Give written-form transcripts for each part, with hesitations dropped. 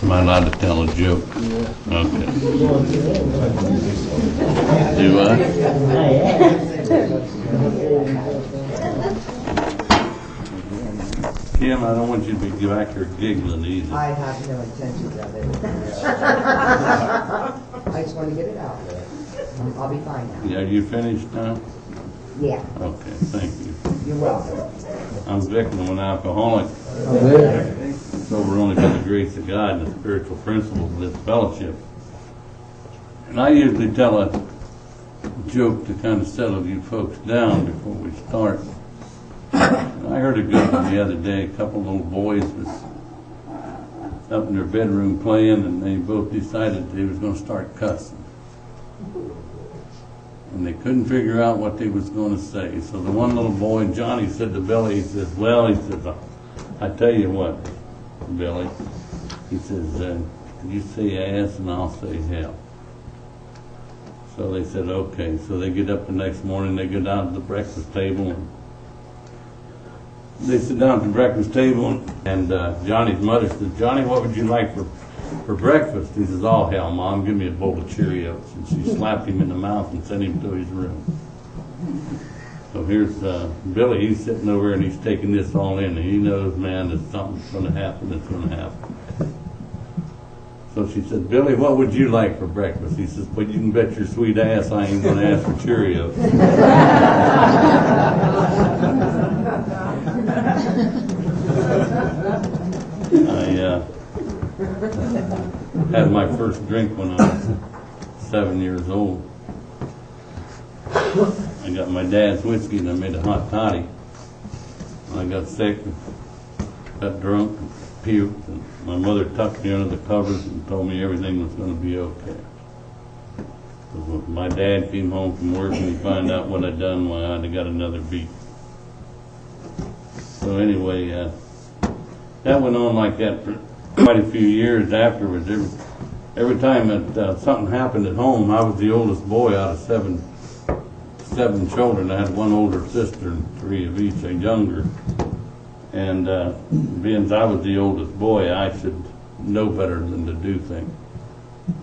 Am I allowed to tell a joke? Okay. Do I? Kim, I don't want you to be back here giggling either. I have no intentions of it. I just want to get it out there. I'll be fine now. Yeah, are you finished now? Yeah, Okay, thank you. you're welcome. I'm Vic, and I'm an alcoholic. So we're only by the grace of God and the spiritual principles of this fellowship. And I usually tell a joke to kind of settle you folks down before we start. I heard a good one the other day. A couple of little boys was up in their bedroom playing, and they both decided they was going to start cussing. And they couldn't figure out what they was going to say. So the one little boy, Johnny, said to Billy, he says, well, he says, I tell you what, Billy, he says, you say ass and I'll say hell. So they said, okay. So they get up the next morning, they go down to the breakfast table, and they sit down at the breakfast table, and Johnny's mother says, Johnny, what would you like for breakfast? He says, oh, hell, Mom, give me a bowl of Cheerios. And she slapped him in the mouth and sent him to his room. So here's Billy. He's sitting over and he's taking this all in, and he knows, man, that something's going to happen. It's going to happen. So she said, Billy, what would you like for breakfast? He says, well, you can bet your sweet ass I ain't going to ask for Cheerios. I had my first drink when I was 7 years old. I got my dad's whiskey and I made a hot toddy. I got sick, got drunk, and puked, and my mother tucked me under the covers and told me everything was going to be okay. Because when my dad came home from work and he found out what I'd done, well, I'd have got another beat. So anyway, that went on like that for quite a few years afterwards. Every time that something happened at home, I was the oldest boy out of seven children. I had one older sister and three of each, a younger. And being as I was the oldest boy, I should know better than to do things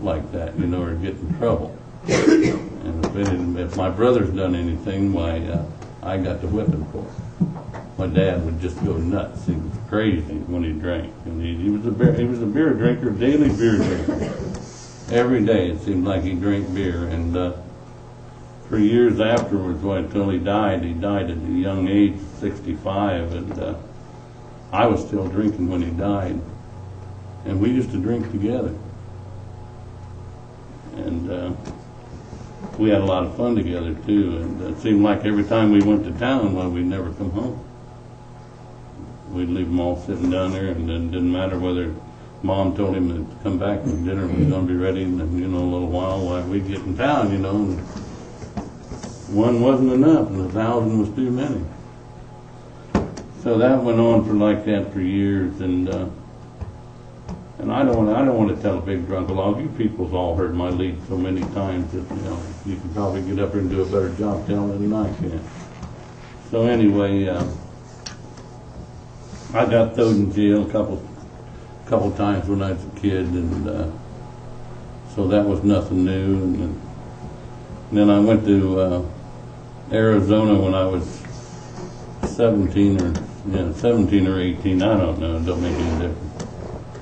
like that, you know, or get in trouble. And if my brother's done anything, why, I got to whip him for it. My dad would just go nuts. He was crazy when he drank. And he was a beer drinker, daily beer drinker. Every day it seemed like he drank beer. And for years afterwards, until he died at a young age, 65. And I was still drinking when he died. And we used to drink together. And we had a lot of fun together, too. And it seemed like every time we went to town, well, we'd never come home. We'd leave them all sitting down there, and then it didn't matter whether Mom told him to come back and dinner was going to be ready in, you know, a little while. We'd get in town, you know, and one wasn't enough, and 1,000 was too many. So that went on for like that for years, and I don't want to tell a big drunk log. You people's all heard my lead so many times that, you know, you can probably get up here and do a better job telling it than I can. So anyway, I got thrown in jail a couple times when I was a kid, and so that was nothing new. And then I went to Arizona when I was 17 or 18. I don't know. It don't make any difference.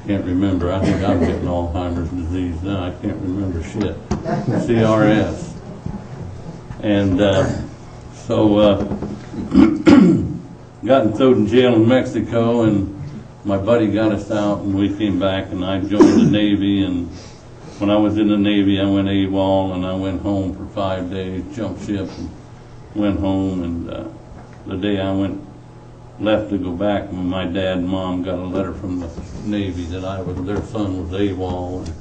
Can't remember. I think I'm getting Alzheimer's disease now. I can't remember shit. CRS. And so got thrown in jail in Mexico, and my buddy got us out, and we came back, and I joined the Navy. And when I was in the Navy, I went AWOL, and I went home for 5 days, jumped ship, and went home. And the day I left to go back, when my dad and Mom got a letter from the Navy that their son was AWOL. And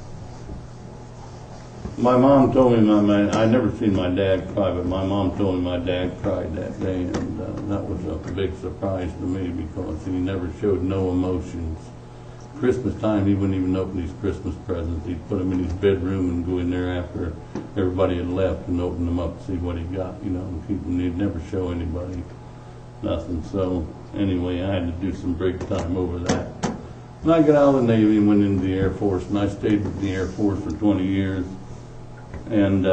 my mom told me, I never seen my dad cry, but my mom told me my dad cried that day, and that was a big surprise to me because he never showed no emotions. Christmas time, he wouldn't even open his Christmas presents. He'd put them in his bedroom and go in there after everybody had left and open them up to see what he got, you know, and keep them. He'd never show anybody nothing. So anyway, I had to do some break time over that. And I got out of the Navy and went into the Air Force, and I stayed with the Air Force for 20 years. And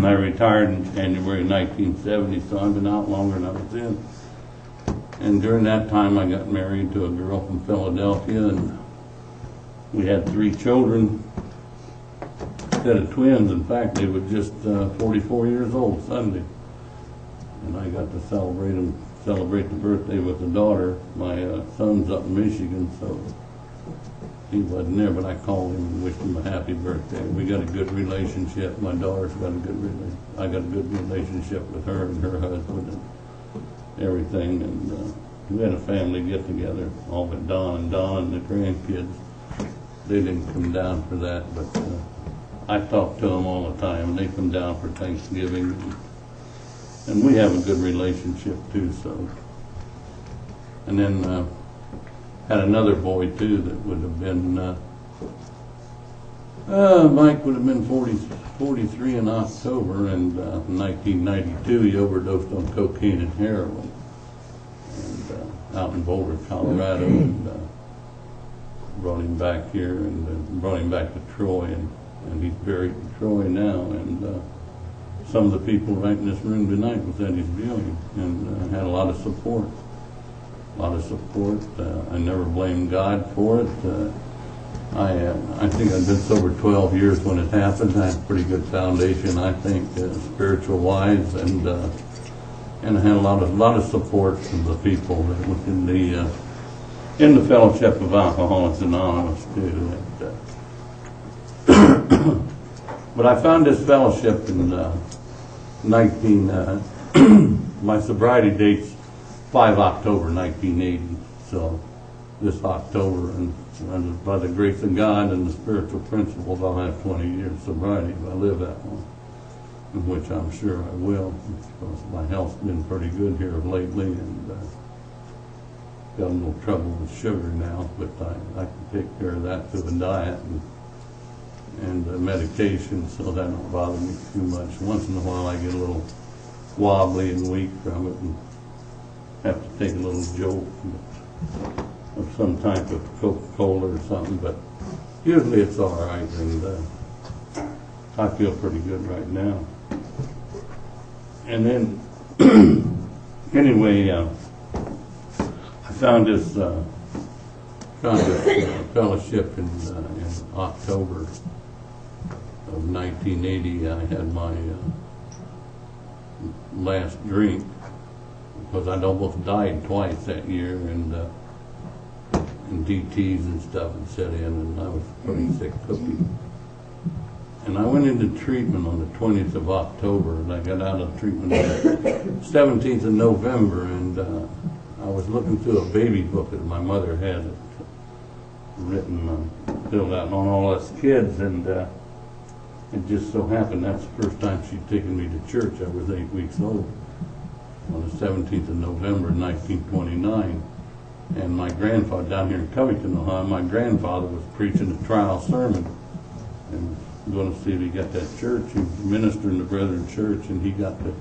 I retired in January 1970, so I've been out longer than I was in. And during that time, I got married to a girl from Philadelphia, and we had 3 children, instead of twins. In fact, they were just 44 years old Sunday. And I got to celebrate the birthday with a daughter. My son's up in Michigan, so he wasn't there, but I called him and wished him a happy birthday. We got a good relationship. My daughter's got a good relationship. I got a good relationship with her and her husband and everything. And we had a family get together, all but Don and the grandkids. They didn't come down for that, but I talk to them all the time, and they come down for Thanksgiving. And we have a good relationship too, so. And then had another boy too that would have been, Mike would have been 43 in October, and in 1992 he overdosed on cocaine and heroin, and out in Boulder, Colorado, and brought him back here and brought him back to Troy, and he's buried in Troy now, and some of the people right in this room tonight was at his viewing, and had a lot of support. I never blamed God for it. I think I've been sober 12 years when it happened. I had a pretty good foundation, I think, spiritual wise, and I had a lot of support from the people that was in the Fellowship of Alcoholics Anonymous too. But I found this fellowship in my sobriety date's 5 October 1980. So this October, and by the grace of God and the spiritual principles, I'll have 20 years sobriety if I live that one, which I'm sure I will, because my health's been pretty good here lately, and got a little trouble with sugar now, but I can take care of that through the diet and medication, so that don't bother me too much. Once in a while I get a little wobbly and weak from it and have to take a little jolt of some type of Coca-Cola or something, but usually it's all right, and I feel pretty good right now. And then, anyway, I found this fellowship in October of 1980. I had my last drink, because I'd almost died twice that year, and DTs and stuff had set in, and I was a pretty sick cookie. And I went into treatment on the 20th of October, and I got out of treatment on the 17th of November, and I was looking through a baby book that my mother had written, filled out on all us kids, and it just so happened that's the first time she'd taken me to church. I was 8 weeks old on the 17th of November 1929. And my grandfather, down here in Covington, Ohio, my grandfather was preaching a trial sermon, and going to see if he got that church. He was ministering the Brethren Church, and he got to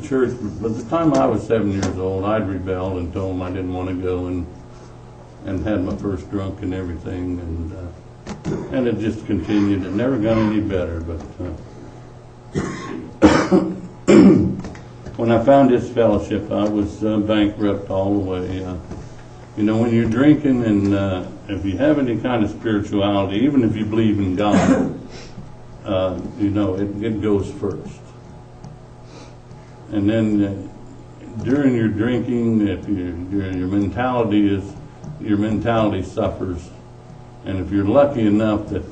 church. But by the time I was 7 years old, I'd rebelled and told him I didn't want to go, and had my first drunk and everything, and it just continued. It never got any better. But when I found this fellowship, I was bankrupt all the way. When you're drinking, and if you have any kind of spirituality, even if you believe in God, it goes first. And then during your drinking, if your mentality suffers, and if you're lucky enough that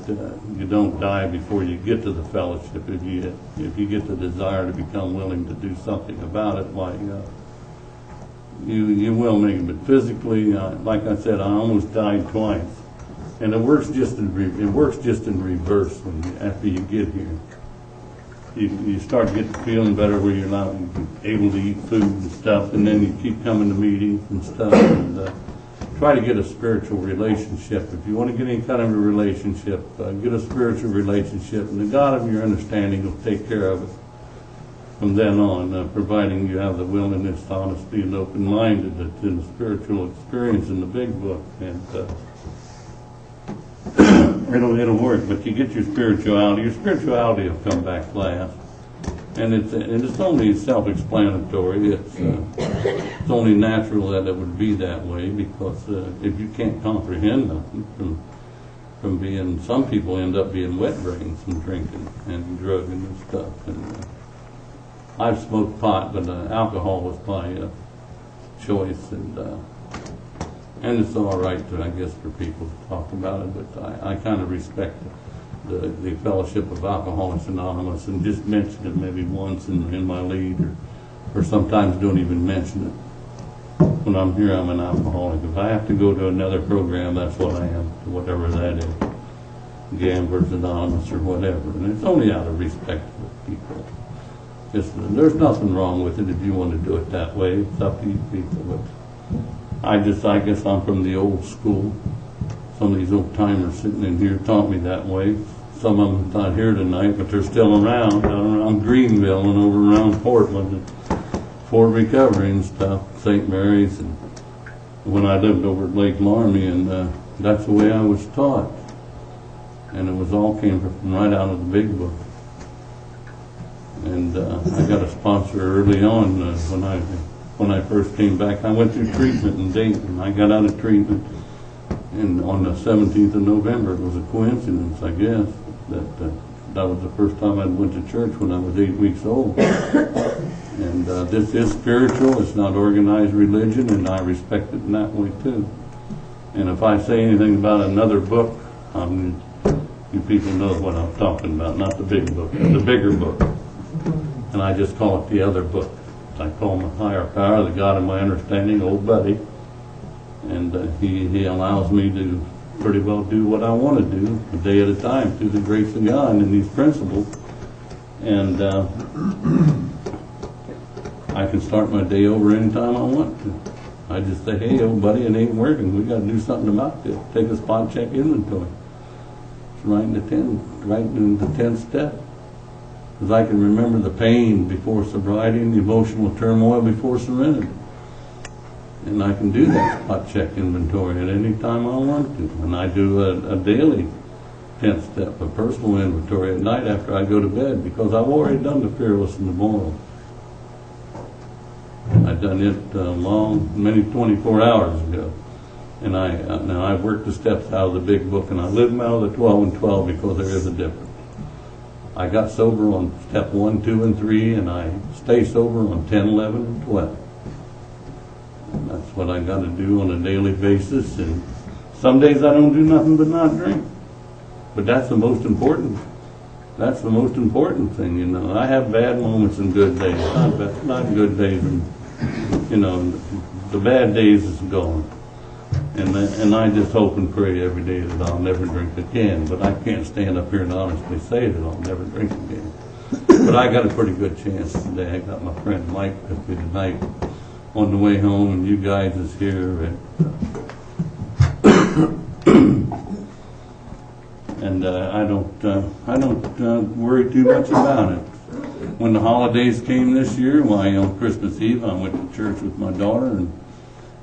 you don't die before you get to the fellowship, if you get the desire to become willing to do something about it, you will make it. But physically, like I said, I almost died twice, and it works just in reverse after you get here. You start getting feeling better where you're not able to eat food and stuff, and then you keep coming to meetings and stuff, and try to get a spiritual relationship. If you want to get any kind of a relationship, get a spiritual relationship, and the God of your understanding will take care of it. from then on, providing you have the willingness, honesty, and open-minded that's in the spiritual experience in the big book. And it'll work, but you get your spirituality. Your spirituality will come back last. And it's only self-explanatory. It's only natural that it would be that way, because if you can't comprehend nothing from being, some people end up being wet brains from drinking and drugging and stuff. And I've smoked pot, but alcohol was my choice, and it's all right, I guess, for people to talk about it. But I kind of respect the Fellowship of Alcoholics Anonymous, and just mention it maybe once in my lead, or sometimes don't even mention it. When I'm here, I'm an alcoholic. If I have to go to another program, that's what I am, whatever that is, Gamblers Anonymous or whatever. And it's only out of respect for people. There's nothing wrong with it if you want to do it that way. It's up to you people. But I guess I'm from the old school. Some of these old timers sitting in here taught me that way. Some of them not here tonight, but they're still around, down around Greenville and over around Portland and Fort Recovery and stuff, St. Mary's, and when I lived over at Lake Laramie, and that's the way I was taught. And it was all came from right out of the big book. And I got a sponsor early on when I first came back. I went through treatment in Dayton. I got out of treatment, and on the 17th of November, it was a coincidence, I guess, that was the first time I went to church when I was 8 weeks old. And this is spiritual. It's not organized religion, and I respect it in that way too. And if I say anything about another book, you people know what I'm talking about, not the big book, the bigger book. And I just call it the other book. I call him a higher power, the God of my understanding, old buddy. And he allows me to pretty well do what I want to do, a day at a time, through the grace of God and these principles. And I can start my day over anytime I want to. I just say, hey, old buddy, it ain't working. We got to do something about this. Take a spot check inventory. It's right in the 10th step. Because I can remember the pain before sobriety and the emotional turmoil before serenity. And I can do that spot check inventory at any time I want to. And I do a daily 10th step, a personal inventory at night after I go to bed, because I've already done the fearless and the moral. I've done it many 24 hours ago. And now I've worked the steps out of the big book, and I live them out of the 12 and 12 because there is a difference. I got sober on step 1, 2, and 3, and I stay sober on 10, 11, and 12. And that's what I got to do on a daily basis. And some days I don't do nothing but not drink. But that's the most important. That's the most important thing, you know. I have bad moments and good days. Not good days, and you know, the bad days is gone. And I just hope and pray every day that I'll never drink again. But I can't stand up here and honestly say that I'll never drink again. But I got a pretty good chance today. I got my friend Mike with me tonight on the way home, and you guys is here. And I don't worry too much about it. When the holidays came this year, why, on Christmas Eve, I went to church with my daughter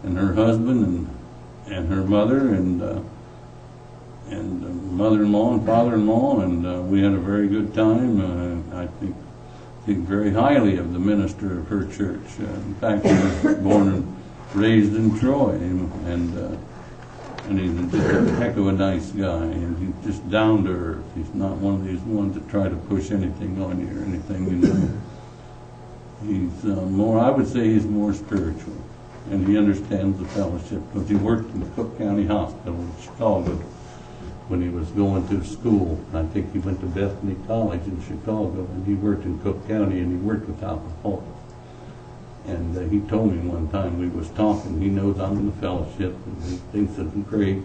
and her husband and her mother and mother-in-law and father-in-law, and we had a very good time. I think very highly of the minister of her church. In fact, he was born and raised in Troy, and he's just a heck of a nice guy, and he's just down to earth. He's not one of these ones that try to push anything on you or anything, you know. He's more, I would say he's more spiritual, and he understands the fellowship, because he worked in the Cook County Hospital in Chicago when he was going to school. I think he went to Bethany College in Chicago, and he worked in Cook County, and he worked with alcoholics. And he told me one time, we was talking, he knows I'm in the fellowship, and he thinks it's great.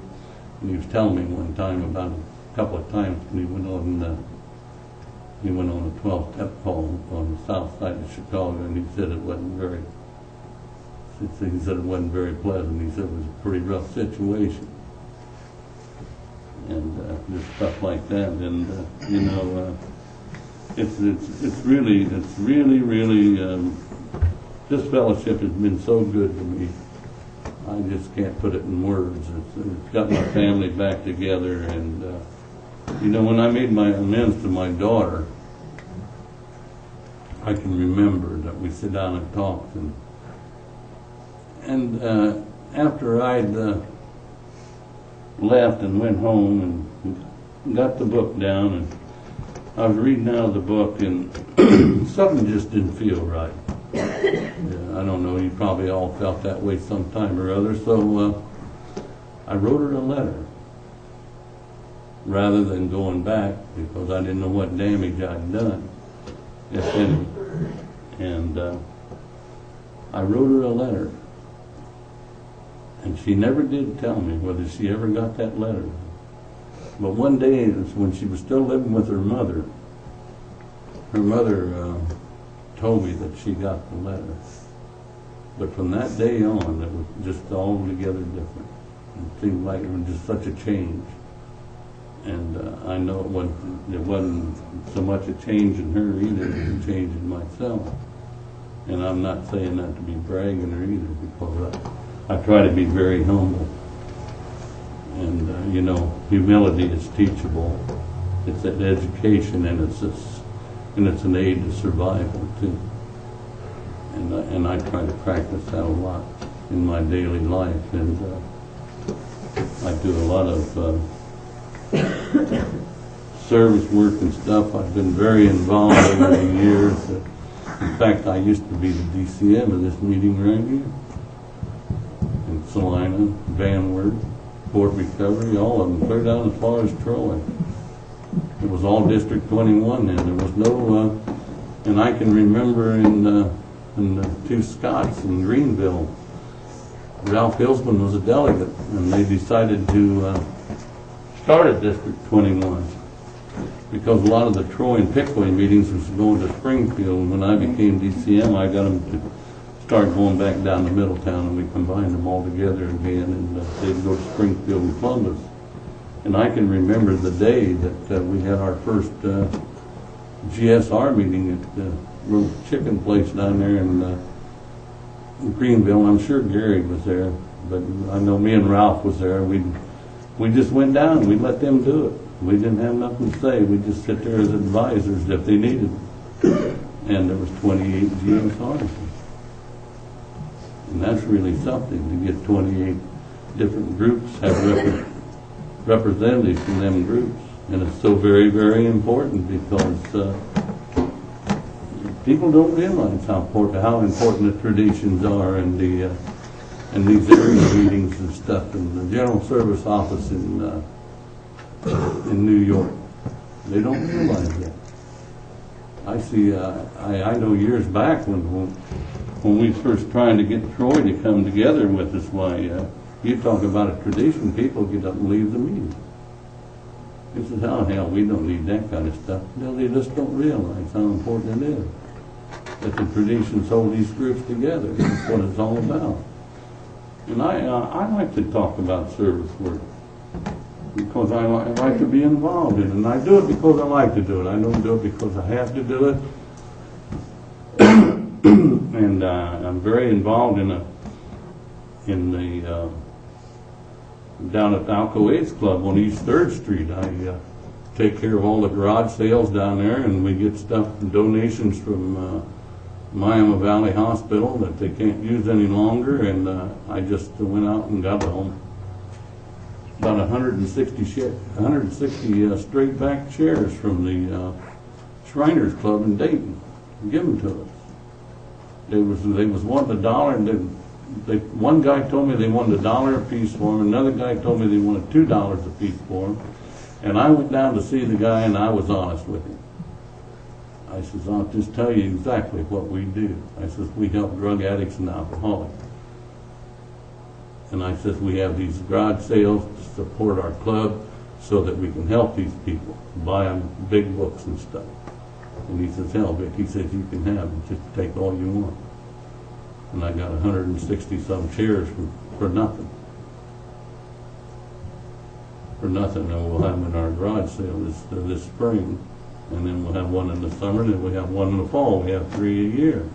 And he was telling me one time about a couple of times when he went on a 12-step call on the south side of Chicago, and he said it wasn't very pleasant. He said it was a pretty rough situation. And just stuff like that. And, you know, it's really, this fellowship has been so good to me. I just can't put it in words. It's got my family back together, and you know, when I made my amends to my daughter, I can remember that we sit down and talked, and after I'd left and went home and got the book down, and I was reading out of the book, and something just didn't feel right. Yeah, I don't know, you probably all felt that way sometime or other, so I wrote her a letter rather than going back, because I didn't know what damage I'd done, if any. And I wrote her a letter, and she never did tell me whether she ever got that letter. But one day, when she was still living with her mother told me that she got the letter. But from that day on, it was just altogether different. It seemed like it was just such a change. And I know it wasn't so much a change in her either, it was a change in myself. And I'm not saying that to be bragging or either, because I try to be very humble. And you know, humility is teachable. It's an education, and it's an aid to survival too. And I try to practice that a lot in my daily life, and I do a lot of service work and stuff. I've been very involved over the years. In fact, I used to be the DCM of this meeting right here. In Salina, Van Wert, Fort Recovery, all of them, clear down as far as Troy. It was all District 21 then. There was no, and I can remember in the two Scotts in Greenville, Ralph Hillsman was a delegate, and they decided to start at District 21 because a lot of the Troy and Pickaway meetings was going to Springfield. And when I became DCM, I got them to start going back down to Middletown, and we combined them all together again, and they'd go to Springfield and Columbus. And I can remember the day that we had our first GSR meeting at the little chicken place down there in Greenville. I'm sure Gary was there, but I know me and Ralph was there. We just went down. We let them do it. We didn't have nothing to say. We just sit there as advisors if they needed. And there was 28 GSRs. And that's really something, to get 28 different groups, have representatives from them groups. And it's so very, very important, because people don't realize how important the traditions are, and these area meetings and stuff, and the General Service Office in New York. They don't realize that. I see. I know years back when we first trying to get Troy to come together with us, why you talk about a tradition, people get up and leave the meeting. He says, "Oh hell, we don't need that kind of stuff." No, they just don't realize how important it is. That the traditions hold these groups together. That's what it's all about. And I like to talk about service work because I like to be involved in it. And I do it because I like to do it. I don't do it because I have to do it. And I'm very involved in the down at the Alco AIDS Club on East 3rd Street. I take care of all the garage sales down there, and we get stuff and donations from Miami Valley Hospital that they can't use any longer, and I just went out and got about 160 straight back chairs from the Shriners Club in Dayton, and give them to us. They was wanting $1, and one guy told me they wanted $1 a piece for them. Another guy told me they wanted $2 a piece for them. And I went down to see the guy, and I was honest with him. I says, "I'll just tell you exactly what we do." I says, "We help drug addicts and alcoholics." And I says, "We have these garage sales to support our club so that we can help these people, buy them big books and stuff." And he says, "Hell, Vic," he says, "you can have them, just take all you want." And I got 160 some chairs for nothing. For nothing, and we'll have them in our garage sale this spring. And then we'll have one in the summer, then we have one in the fall. We have 3 a year.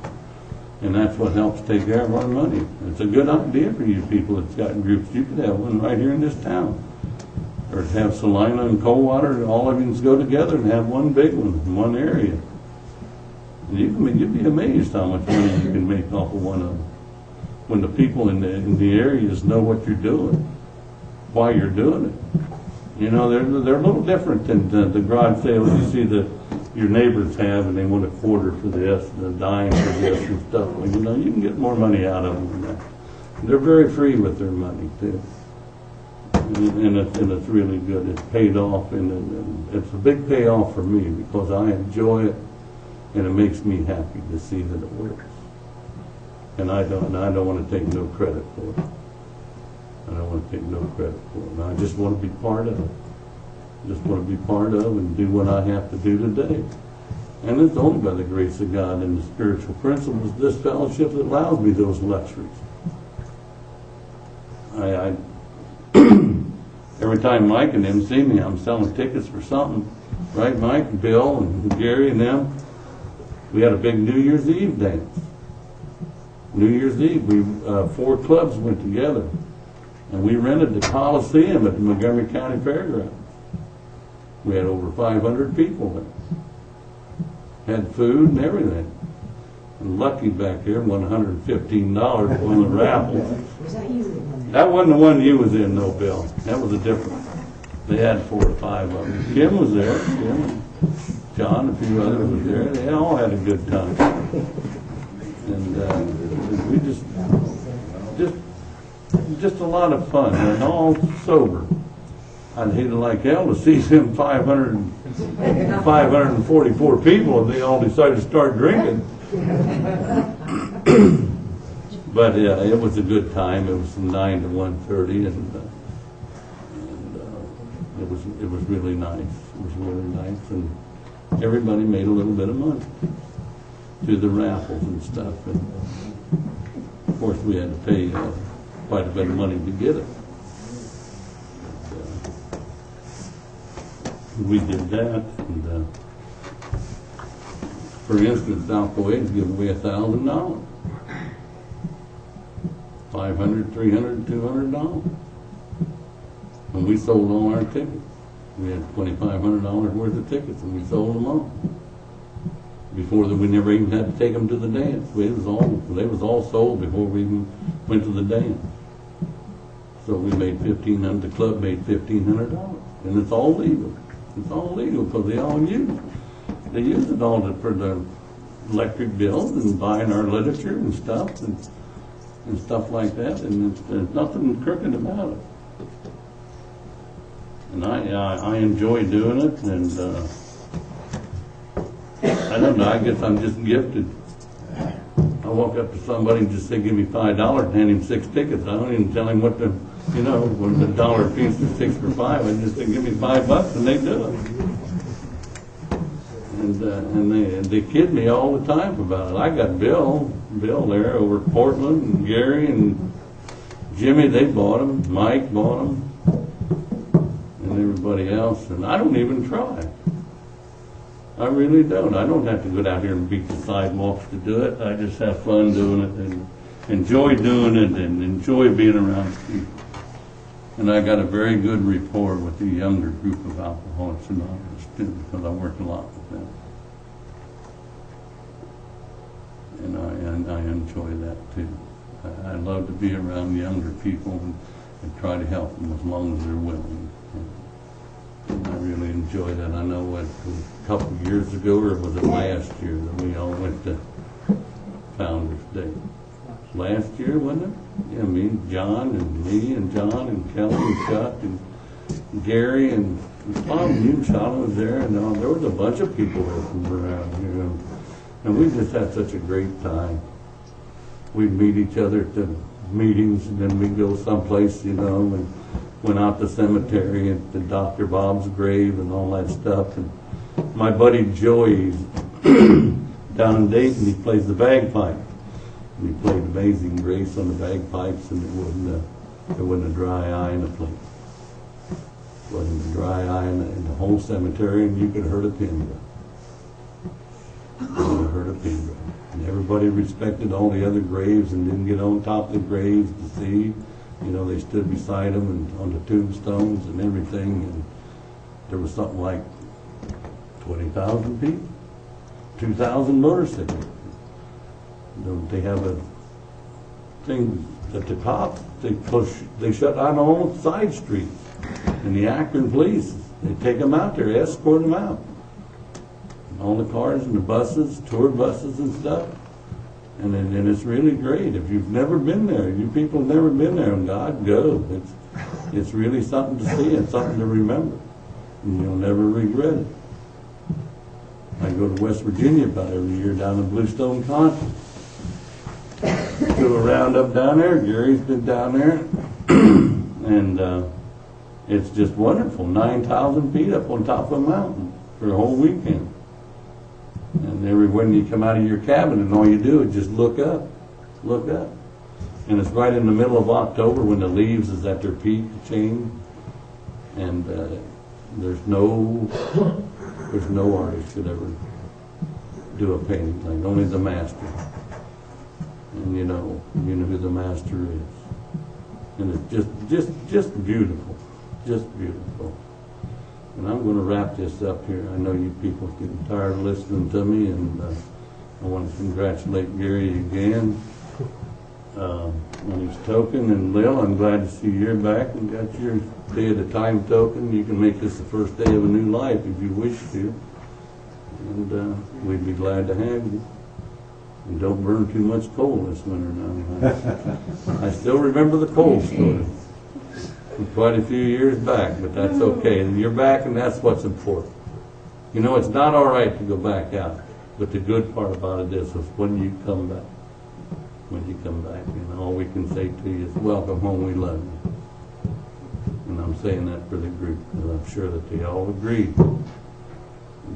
And that's what helps take care of our money. It's a good idea for you people that's got groups. You could have one right here in this town. Or have Salina and Coldwater, and all of you can go together and have one big one in one area. And you'd be amazed how much money you can make off of one of them. When the people in the areas know what you're doing, why you're doing it. You know, they're a little different than the garage sales you see that your neighbors have, and they want a quarter for this, and a dime for this and stuff. Well, you know, you can get more money out of them than that. They're very free with their money too, and it's really good. It's paid off, and it's a big payoff for me because I enjoy it, and it makes me happy to see that it works. And I don't want to take no credit for it. I don't want to take no credit for it. I just want to be part of it. Just want to be part of and do what I have to do today. And it's only by the grace of God and the spiritual principles of this fellowship that allows me those luxuries. Every time Mike and them see me, I'm selling tickets for something. Right, Mike, and Bill, and Gary, and them. We had a big New Year's Eve dance. New Year's Eve, 4 clubs went together. And we rented the Coliseum at the Montgomery County Fairgrounds. We had over 500 people there. Had food and everything. And Lucky back there won $115 on the raffle. Was that you? That wasn't the one you was in, no, Bill. That was a different one. They had 4 or 5 of them. Kim was there. Kim and John, a few others was there. They all had a good time. And we just a lot of fun, and all sober. I'd hate like hell to see them 544 people and they all decided to start drinking. But yeah, it was a good time. It was from 9 to 1:30, and it was really nice. It was really nice, and everybody made a little bit of money through the raffles and stuff. And of course, we had to pay quite a bit of money to get it. We did that, and for instance, South Kuwait gave away $1,000, $500, $300, $200, and we sold all our tickets. We had $2,500 worth of tickets, and we sold them all. Before that, we never even had to take them to the dance. They was all sold before we even went to the dance. So we made $1,500. The club made $1,500, and it's all legal. It's all legal because they all use it. They use it all for the electric bills and buying our literature and stuff and stuff like that. And there's nothing crooked about it. And I enjoy doing it, and I don't know. I guess I'm just gifted. I walk up to somebody and just say, "Give me $5," and hand him 6 tickets. I don't even tell him what the. You know, when the $1 piece is 6 for $5, I just say, "Give me $5," and they do it. And they kid me all the time about it. I got Bill there over at Portland, and Gary and Jimmy. They bought them. Mike bought them, and everybody else. And I don't even try. I really don't. I don't have to go out here and beat the sidewalks to do it. I just have fun doing it and enjoy doing it and enjoy being around people. And I got a very good rapport with the younger group of Alcoholics Anonymous too, because I work a lot with them. And I enjoy that too. I love to be around younger people and try to help them as long as they're willing. And I really enjoy that. I know what, a couple of years ago, or was it last year, that we all went to Founders Day. Last year, wasn't it? Yeah, John and Kelly and Chuck and Gary and Bob and you and Shauna was there, and there was a bunch of people from around here. And we just had such a great time. We'd meet each other at the meetings, and then we'd go someplace, you know, and went out to the cemetery and to Dr. Bob's grave and all that stuff. And my buddy Joey's down in Dayton, he plays the bagpipe. And he played Amazing Grace on the bagpipes, and there wasn't a dry eye in the place. There wasn't a dry eye in the whole cemetery, and you could have heard a pin drop. everybody respected all the other graves and didn't get on top of the graves to see. You know, they stood beside them and on the tombstones and everything, and there was something like 20,000 people, 2,000 motorcycles. Don't they have a thing at the top? They shut down all the side streets. And the Akron police, they take them out there, escort them out. And all the cars and the buses, tour buses and stuff. And it's really great. If you've never been there, you people have never been there, and God, go. It's really something to see and something to remember. And you'll never regret it. I go to West Virginia about every year down in Bluestone Country. Do a roundup down there. Gary's been down there. And it's just wonderful. 9,000 feet up on top of a mountain for a whole weekend. And when you come out of your cabin and all you do is just look up. Look up. And it's right in the middle of October when the leaves is at their peak change. And there's no artist could ever do a painting like only the master. And you know who the master is. And it's just beautiful. Just beautiful. And I'm going to wrap this up here. I know you people are getting tired of listening to me, and I want to congratulate Gary again on his token. And Lil, I'm glad to see you're back and got your day at a time token. You can make this the first day of a new life if you wish to. And we'd be glad to have you. And don't burn too much coal this winter now. I still remember the coal story. Quite a few years back, but that's okay. And you're back, and that's what's important. You know, it's not all right to go back out, but the good part about it is when you come back. When you come back, and all we can say to you is, welcome home, we love you. And I'm saying that for the group, and I'm sure that they all agree.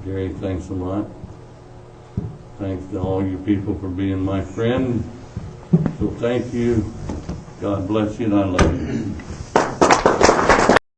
Gary, thanks a lot. Thanks to all you people for being my friend. So thank you. God bless you, and I love you.